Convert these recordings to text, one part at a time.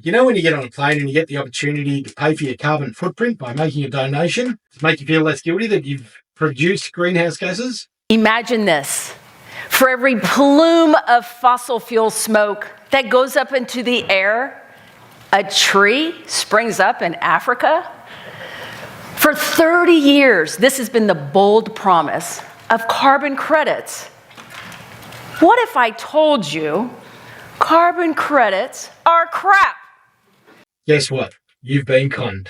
You know when you get on a plane and you get the opportunity to pay for your carbon footprint by making a donation to make you feel less guilty that you've produced greenhouse gases? Imagine this. For every plume of fossil fuel smoke that goes up into the air, a tree springs up in Africa. For 30 years, this has been the bold promise of carbon credits. What if I told you carbon credits are crap? Guess what? You've been conned.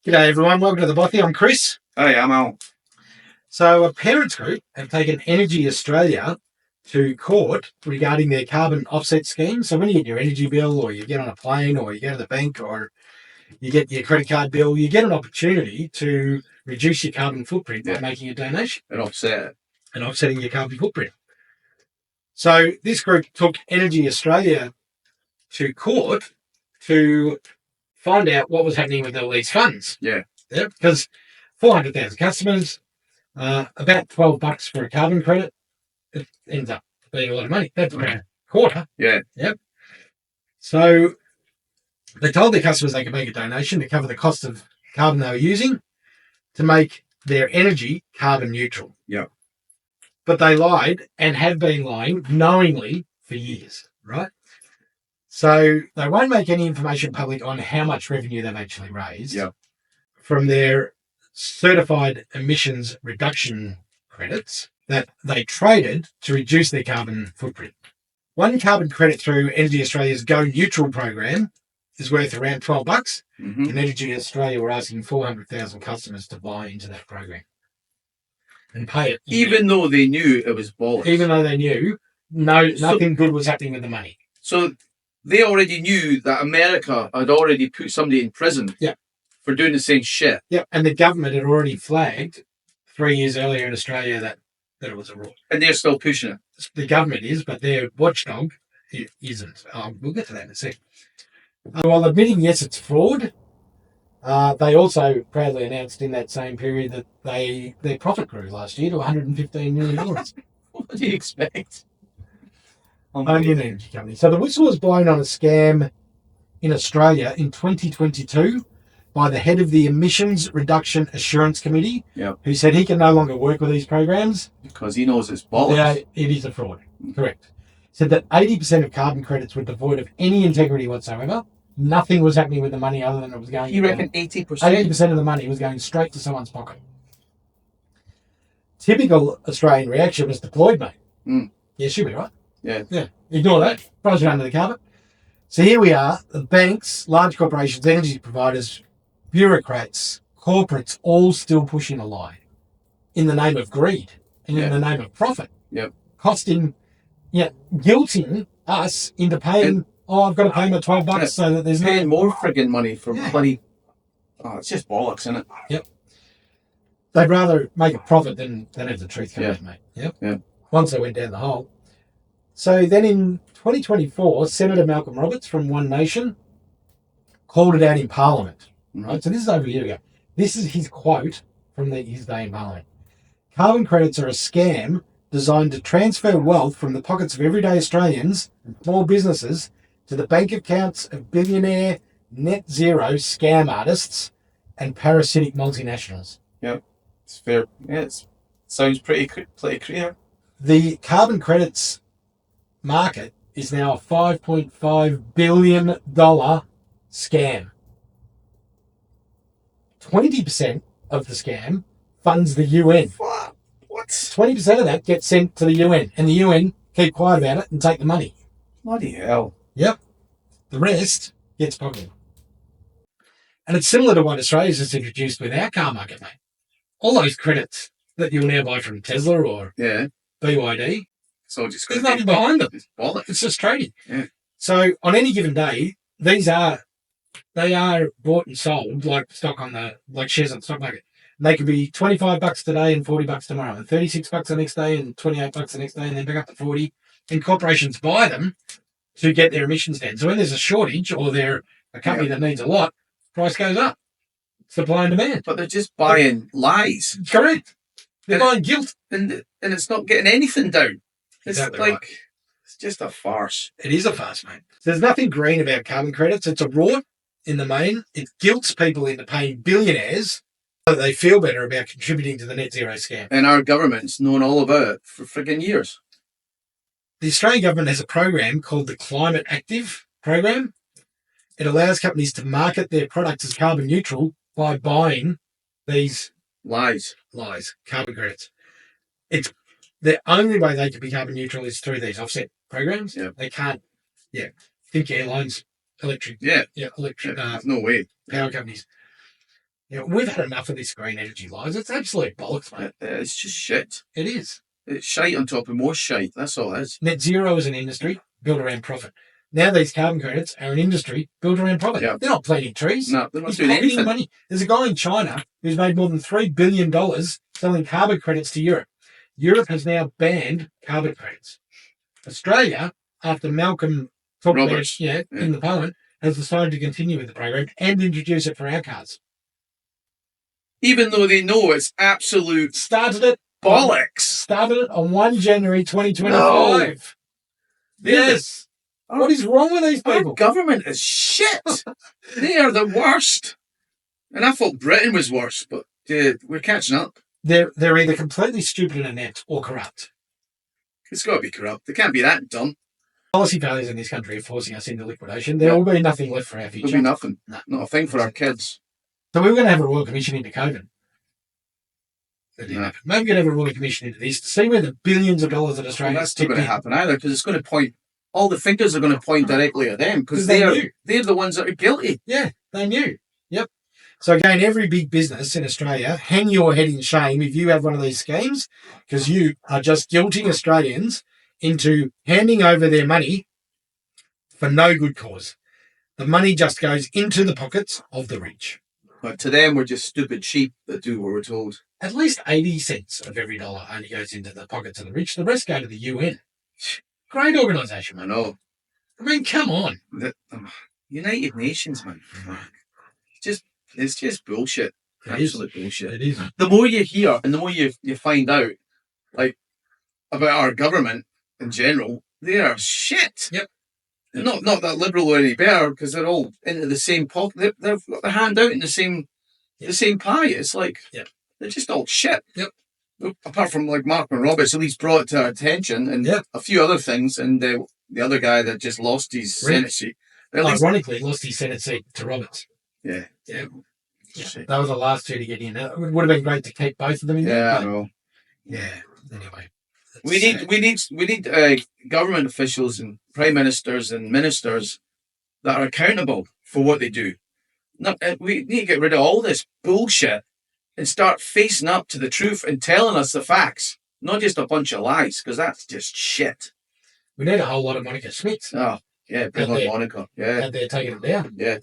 G'day everyone, welcome to The Bothy. I'm Chris. Hey, I'm Al. So a parents group have taken Energy Australia to court regarding their carbon offset scheme. So when you get your energy bill or you get on a plane or you go to the bank or you get your credit card bill, you get an opportunity to reduce your carbon footprint by making a donation. And offset. And offsetting your carbon footprint. So this group took Energy Australia to court to find out what was happening with all these funds. Yeah. Because 400,000 customers, about $12 for a carbon credit, it ends up being a lot of money. That's about a quarter. Yeah. Yep. So they told their customers they could make a donation to cover the cost of carbon they were using to make their energy carbon neutral. Yeah. But they lied and have been lying knowingly for years, right? So they won't make any information public on how much revenue they've actually raised from their certified emissions reduction credits that they traded to reduce their carbon footprint. One carbon credit through Energy Australia's Go Neutral program is worth around $12. Mm-hmm. And Energy Australia were asking 400,000 customers to buy into that program and pay it. Even though they knew it was bollocks. Even though they knew nothing good was happening with the money. So they already knew that America had already put somebody in prison for doing the same shit. Yeah, and the government had already flagged 3 years earlier in Australia that it was a fraud. And they're still pushing it. The government is, but their watchdog isn't. We'll get to that in a second. While admitting, yes, it's fraud, they also proudly announced in that same period that their profit grew last year to $115 million. What do you expect? Only an energy company. So the whistle was blown on a scam in Australia in 2022 by the head of the Emissions Reduction Assurance Committee, who said he can no longer work with these programs. Because he knows it's bollocks. Yeah, it is a fraud. Correct. Said that 80% of carbon credits were devoid of any integrity whatsoever. Nothing was happening with the money other than it was going... You reckon 80%? 80% of the money was going straight to someone's pocket. Typical Australian reaction was deployed, mate. Mm. Yeah, should be right. Yeah. Ignore that. Brush it under the carpet. So here we are. The banks, large corporations, energy providers, bureaucrats, corporates, all still pushing a lie in the name of greed and in the name of profit. Yep. Costing, guilting us into paying... I've got to pay my $12 so that there's paying more frigging money for bloody... Oh, it's just bollocks, isn't it? Yep. They'd rather make a profit than have the truth come out, mate. Yep. Yeah. Once they went down the hole. So then in 2024, Senator Malcolm Roberts from One Nation called it out in Parliament. Right? So this is over a year ago. This is his quote from his day in Parliament. Carbon credits are a scam designed to transfer wealth from the pockets of everyday Australians and small businesses to the bank accounts of billionaire net zero scam artists and parasitic multinationals. Yep, it's fair. Yeah, it sounds pretty clear. The carbon credits market is now a $5.5 billion scam. 20% of the scam funds the UN. What? 20% of that gets sent to the UN, and the UN keep quiet about it and take the money. Bloody hell. Yep. The rest gets pocketed. And it's similar to what Australia's just introduced with our car market, mate. All those credits that you'll now buy from Tesla or BYD, so just there's nothing behind them. It's bollocks. It's just trading. Yeah. So on any given day, they are bought and sold like stock like shares on the stock market. And they could be $25 today and $40 tomorrow, and $36 the next day and $28 the next day, and then back up to 40. And corporations buy them to get their emissions down. So when there's a shortage or they're a company that needs a lot, price goes up. Supply and demand. But they're just buying lies. Correct. They're buying guilt. And it's not getting anything down. It's Exactly like... right. It's just a farce. It is a farce, mate. There's nothing green about carbon credits. It's a rort in the main. It guilts people into paying billionaires so that they feel better about contributing to the net zero scam. And our government's known all about it for frigging years. The Australian government has a program called the Climate Active program. It allows companies to market their products as carbon neutral by buying these lies, carbon credits. It's the only way they can be carbon neutral is through these offset programs. Yeah. They can't, think airlines, electric, there's no way. Power companies. We've had enough of this green energy lies. It's absolute bollocks, mate. It's just shit. It is. It's shite on top of more shite. That's all it is. Net zero is an industry built around profit. Now these carbon credits are an industry built around profit. Yeah. They're not planting trees. No, they're not He's doing pocketing anything. money. There's a guy in China who's made more than $3 billion selling carbon credits to Europe. Europe has now banned carbon credits. Australia, after Malcolm talked Roberts. about it in the Parliament, has decided to continue with the program and introduce it for our cars. Even though they know it's absolute Started it bollocks. on 1 January 2025. No. Yes. What is wrong with these Our people? government is shit. They are the worst. And I thought Britain was worse, but we're catching up. They're either completely stupid and inept or corrupt. It's got to be corrupt. They can't be that dumb. Policy failures in this country are forcing us into liquidation. There will be nothing left for our future. There'll be nothing. No. Not a thing for our kids. So we were going to have a Royal Commission into COVID. That didn't No. happen. Maybe we're going to have a Royal Commission into this to see where the billions of dollars that Well, Australia that's not going to happen either, because it's going to point. All the fingers are going to point directly at them because they're the ones that are guilty. Yeah, they knew. Yep. So again, every big business in Australia, hang your head in shame if you have one of these schemes, because you are just guilting Australians into handing over their money for no good cause. The money just goes into the pockets of the rich. But to them, we're just stupid sheep that do what we're told. At least 80 cents of every dollar only goes into the pockets of the rich. The rest go to the UN. Great organisation, I man. know. I mean, come on. The United Nations, man. It's just bullshit. Absolute bullshit. It is. The more you hear and the more you find out, like, about our government in general, they are shit. Yep. Not that liberal or any better, because they're all into the same pocket. They've got their hand out in the same pie. It's like they're just all shit. Yep. Apart from like Mark and Roberts, at least brought it to our attention, and a few other things, and the other guy that just lost his Senate seat. Ironically, lost his Senate seat to Roberts. Yeah. They were the last two to get in. It would have been great to keep both of them in there. Yeah, I know. Yeah. Anyway. We need government officials and prime ministers and ministers that are accountable for what they do. We need to get rid of all this bullshit and start facing up to the truth and telling us the facts, not just a bunch of lies, because that's just shit. We need a whole lot of Monica Smiths. Oh, yeah, bring on Monica. Yeah. Out there taking it down. Yeah,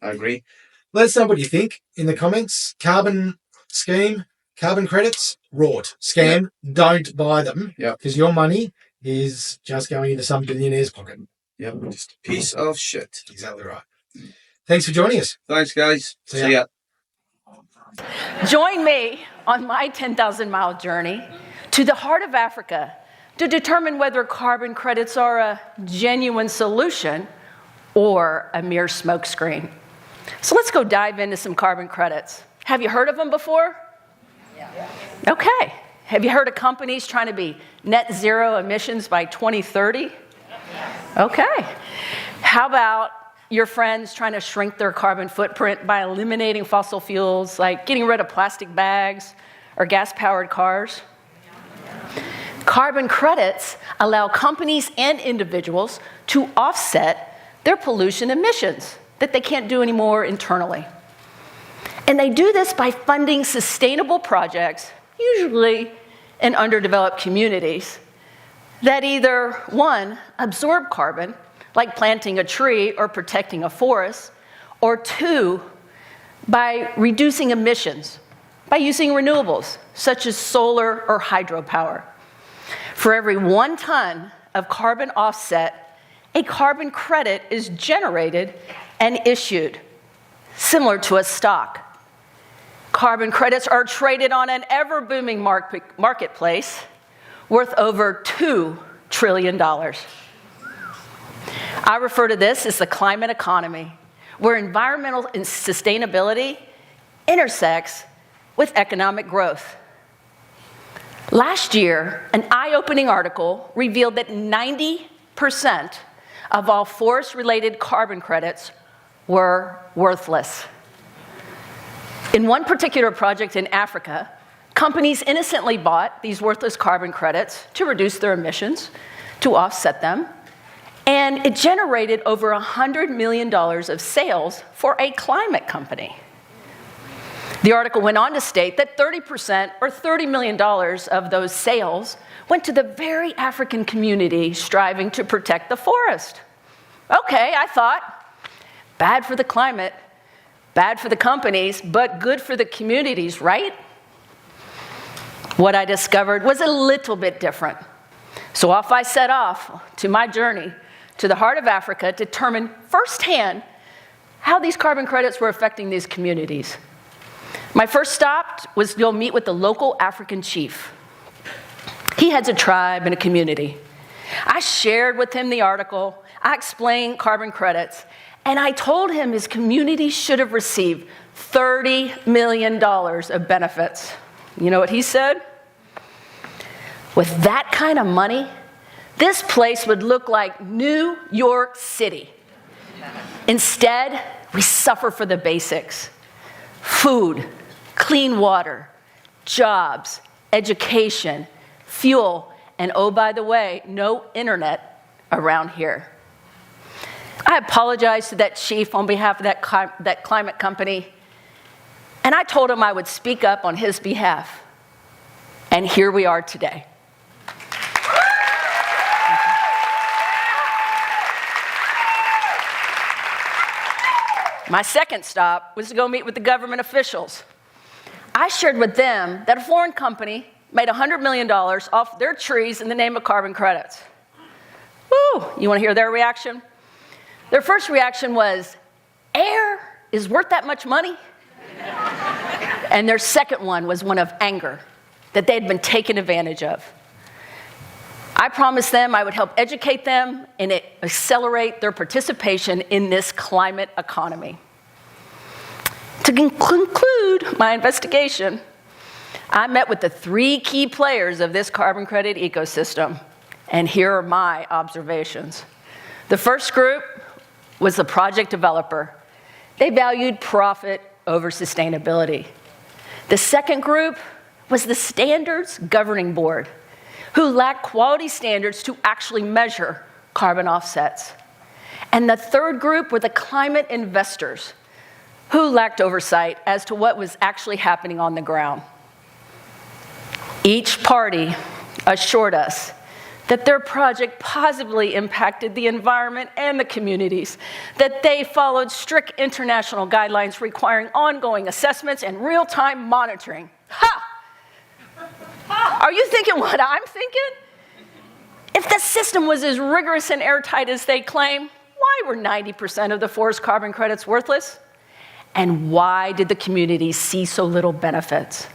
I agree. Let us know what you think in the comments. Carbon scheme, carbon credits, rort, scam. Don't buy them because your money is just going into some billionaire's pocket. Yep, just a piece of shit. Exactly right. Thanks for joining us. Thanks, guys. See ya. Join me on my 10,000-mile journey to the heart of Africa to determine whether carbon credits are a genuine solution or a mere smokescreen. So let's go dive into some carbon credits. Have you heard of them before? Yeah. Okay. Have you heard of companies trying to be net zero emissions by 2030? Okay. How about your friends trying to shrink their carbon footprint by eliminating fossil fuels, like getting rid of plastic bags or gas-powered cars? Carbon credits allow companies and individuals to offset their pollution emissions that they can't do anymore internally. And they do this by funding sustainable projects, usually in underdeveloped communities, that either, one, absorb carbon, like planting a tree or protecting a forest, or two, by reducing emissions, by using renewables, such as solar or hydropower. For every 1 ton of carbon offset, a carbon credit is generated and issued, similar to a stock. Carbon credits are traded on an ever-booming marketplace worth over $2 trillion. I refer to this as the climate economy, where environmental and sustainability intersects with economic growth. Last year, an eye-opening article revealed that 90% of all forest-related carbon credits were worthless. In one particular project in Africa, companies innocently bought these worthless carbon credits to reduce their emissions, to offset them, and it generated over $100 million of sales for a climate company. The article went on to state that 30% or $30 million of those sales went to the very African community striving to protect the forest. Okay, I thought, bad for the climate, bad for the companies, but good for the communities, right? What I discovered was a little bit different. So off I set off to my journey to the heart of Africa to determine firsthand how these carbon credits were affecting these communities. My first stop was to go meet with the local African chief. He heads a tribe and a community. I shared with him the article, I explained carbon credits, and I told him his community should have received $30 million of benefits. You know what he said? With that kind of money, this place would look like New York City. Instead, we suffer for the basics: food, clean water, jobs, education, fuel, and oh, by the way, no internet around here. I apologized to that chief on behalf of that climate company, and I told him I would speak up on his behalf. And here we are today. My second stop was to go meet with the government officials. I shared with them that a foreign company made $100 million off their trees in the name of carbon credits. Woo! You want to hear their reaction? Their first reaction was, air is worth that much money? And their second one was one of anger, that they'd been taken advantage of. I promised them I would help educate them and accelerate their participation in this climate economy. To conclude my investigation, I met with the 3 key players of this carbon credit ecosystem, and here are my observations. The first group was the project developer. They valued profit over sustainability. The second group was the standards governing board, who lacked quality standards to actually measure carbon offsets. And the third group were the climate investors, who lacked oversight as to what was actually happening on the ground. Each party assured us that their project positively impacted the environment and the communities, that they followed strict international guidelines requiring ongoing assessments and real-time monitoring. Ha! Are you thinking what I'm thinking? If the system was as rigorous and airtight as they claim, why were 90% of the forest carbon credits worthless? And why did the community see so little benefits?